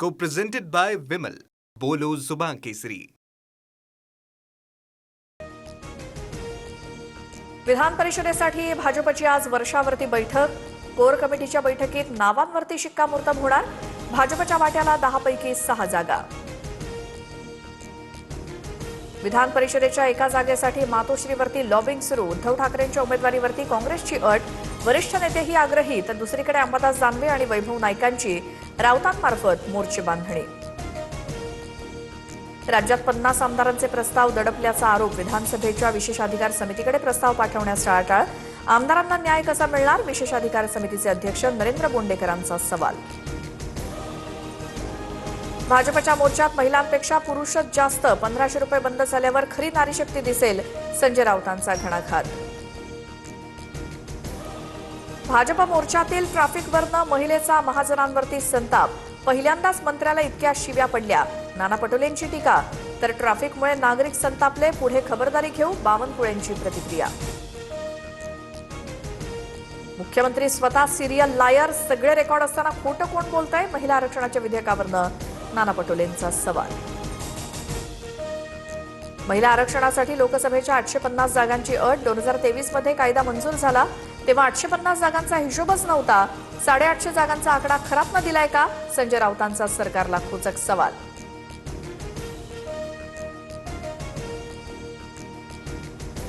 Co-presented by Vimal. बोलो जुबान केसरी. विधान परिषदेसाठी भाजपची आज वर्षावरती बैठक. कोर कमिटीच्या बैठकीत नावांवरती शिक्कामोर्तब होणार. भाजपच्या वाट्याला 10 पैकी 6 जागा. विधान परिषदेच्या एका जागेसाठी मातोश्रीवरती लॉबिंग सुरू. उद्धव ठाकरेंच्या उमेदवारीवरती काँग्रेसची अट. वरिष्ठ नेतेही आग्रही, तर दुसरीकडे अंबादास दानवे आणि वैभव नाईकांची राऊतांमार्फत मोर्चे बांधणी. राज्यात 50 आमदारांचे प्रस्ताव दडपल्याचा आरोप. विधानसभेच्या विशेषाधिकार समितीकडे प्रस्ताव पाठवण्यास टाळाटाळ. आमदारांना न्याय कसा मिळणार? विशेषाधिकार समितीचे अध्यक्ष नरेंद्र बोंडेकरांचा सवाल. भाजपच्या मोर्चात महिलांपेक्षा पुरुषच जास्त. 1500 रुपये बंद झाल्यावर खरी नारीशक्ती दिसेल, संजय राऊतांचा घणाघात. भाजप मोर्चातील ट्रॅफिकवरनं महिलेचा महाजनांवरती संताप. पहिल्यांदाच मंत्र्याला इतक्या शिव्या पडल्या. नाना पटोलेंची टीका. तर ट्रॅफिकमुळे नागरिक संतापले, पुढे खबरदारी घेऊ, बावनकुळेंची प्रतिक्रिया. मुख्यमंत्री स्वतः सिरियल लायर. सगळे रेकॉर्ड असताना खोटं कोण बोलतंय? महिला आरक्षणाच्या विधेयकावरनं नाना पटोलेंचा सवाल. महिला आरक्षणासाठी लोकसभेच्या 850 जागांची अट. 2023 मध्ये कायदा मंजूर झाला तेव्हा 850 जागांचा हिशोबच नव्हता. 850 जागांचा आकडा खराब न दिलाय का? संजय राऊतांचा सरकारला खोचक सवाल.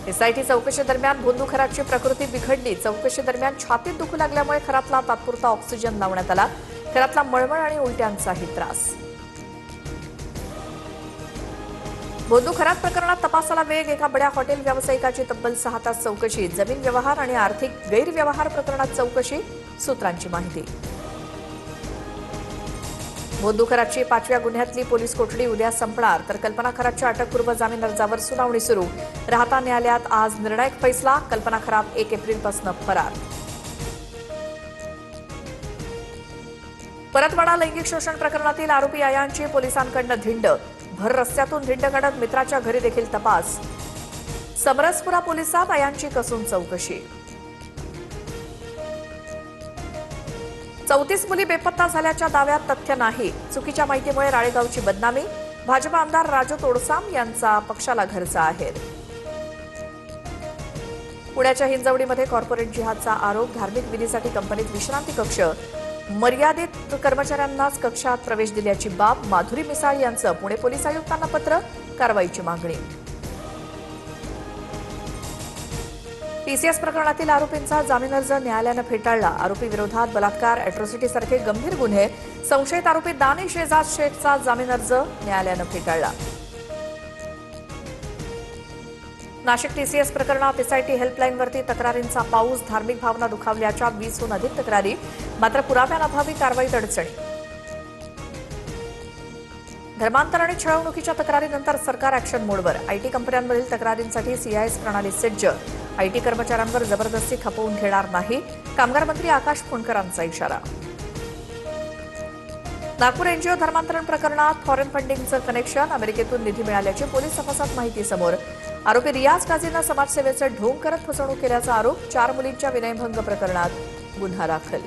एसआयटी चौकशी दरम्यान भोंदू खरातची प्रकृती बिघडली. चौकशी दरम्यान छातीत दुखू लागल्यामुळे खरातला तात्पुरता ऑक्सिजन लावण्यात आला. खरातला मळमळ आणि उलट्यांचाही त्रास. भोंदू खरात प्रकरणात तपासाला वेग. एका बड्या हॉटेल व्यावसायिकाची तब्बल 6 तास चौकशी. जमीन व्यवहार आणि आर्थिक गैरव्यवहार प्रकरणात चौकशी. सूत्रांची माहिती. भोंदू खरातची 5व्या गुन्ह्यातली पोलीस कोठडी उद्या संपणार. तर कल्पना खरातच्या अटकपूर्व जामीन अर्जावर सुनावणी सुरू. राहता न्यायालयात आज निर्णायक फैसला. कल्पना खरात 1 एप्रिलपासून फरार. परतवाडा लैंगिक शोषण प्रकरणातील आरोपी आयांची पोलिसांकडून धिंड. भर रस्त्यातून धिंड काढत मित्राच्या घरी देखील तपास. समरसपुरा पोलिसात आयांची कसून चौकशी. 34 मुली बेपत्ता झाल्याच्या दाव्यात तथ्य नाही. चुकीच्या माहितीमुळे राळेगावची बदनामी. भाजप आमदार राजू तोडसाम यांचा पक्षाला घरचा आहेर. पुण्याच्या हिंजवडीमध्ये कॉर्पोरेट जिहादचा आरोप. धार्मिक विधीसाठी कंपनीत विश्रांती कक्ष. मर्यादित कर्मचाऱ्यांनाच कक्षात प्रवेश दिल्याची बाब. माधुरी मिसाळ यांचं पुणे पोलीस आयुक्तांना पत्र. कारवाईची मागणी. पीसीएस प्रकरणातील आरोपींचा जामीन अर्ज न्यायालयानं फेटाळला. आरोपी विरोधात बलात्कार, अॅट्रॉसिटीसारखे गंभीर गुन्हे. संशयित आरोपी दानिश एजाज शेखचा जामीन अर्ज न्यायालयानं फेटाळला. नाशिक टीसीएस प्रकरणात एसआयटी हेल्पलाईनवरती तक्रारींचा पाऊस. धार्मिक भावना दुखावल्याच्या 20हून अधिक तक्रारी. मात्र पुराव्यांअभावी कारवाईत अडचणी. धर्मांतर आणि छळवणुकीच्या तक्रारीनंतर सरकार ॲक्शन मोडवर. आयटी कंपन्यांमधील तक्रारींसाठी सीआयएस प्रणाली सज्ज. आयटी कर्मचाऱ्यांवर जबरदस्ती खपवून घेणार नाही. कामगार मंत्री आकाश फुंडकरांचा इशारा. नागपूर एनजीओ धर्मांतरण प्रकरणात फॉरेन फंडिंगचं कनेक्शन. अमेरिकेतून निधी मिळाल्याची पोलीस तपासात माहिती समोर. आरोपी रियाज काझीनं समाजसेवेचं ढोंग करत फसवणूक केल्याचा आरोप. 4 मुलींच्या विनयभंग प्रकरणात गुन्हा दाखल.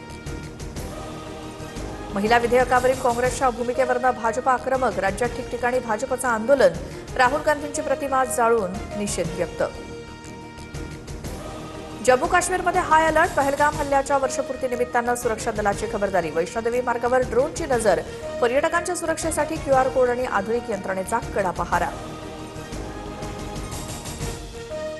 महिला विधेयकावरील काँग्रेसच्या भूमिकेवरनं भाजप आक्रमक. राज्यात ठिकठिकाणी भाजपचं आंदोलन. राहुल गांधींची प्रतिमा जाळून निषेध व्यक्त. जम्मू काश्मीरमध्ये हाय अलर्ट. पहलगाम हल्ल्याच्या वर्षपूर्तीनिमित्तानं सुरक्षा दलाची खबरदारी. वैष्णोदेवी मार्गावर ड्रोनची नजर. पर्यटकांच्या सुरक्षेसाठी क्यूआर कोड आणि आधुनिक यंत्रणेचा कडा पहारा.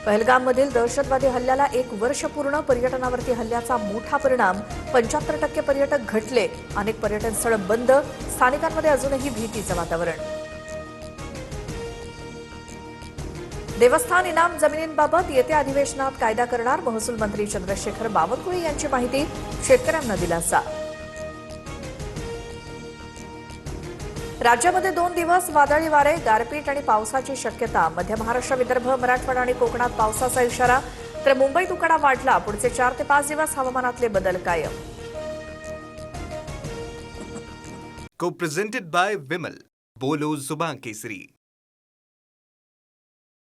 पहलगाममधील दहशतवादी हल्ल्याला 1 वर्ष पूर्ण. पर्यटनावरती हल्ल्याचा मोठा परिणाम. 75% पर्यटक घटले. अनेक पर्यटन स्थळं बंद. स्थानिकांमध्ये अजूनही भीतीचं वातावरण. देवस्थान इनाम जमिनींबाबत येत्या अधिवेशनात कायदा करणार. महसूल मंत्री चंद्रशेखर बावनकुळे यांची माहिती. शेतकऱ्यांना दिलासा. राज्यामध्ये 2 दिवस वादळी वारे, गारपीट आणि पावसाची शक्यता. मध्य महाराष्ट्र, विदर्भ, मराठवाडा आणि कोकणात पावसाचा इशारा. तर मुंबईत उकाडा वाढला. पुढचे 4 ते 5 दिवस हवामानातले बदल कायम. Co-presented by Vimal. बोलो जुबान केसरी.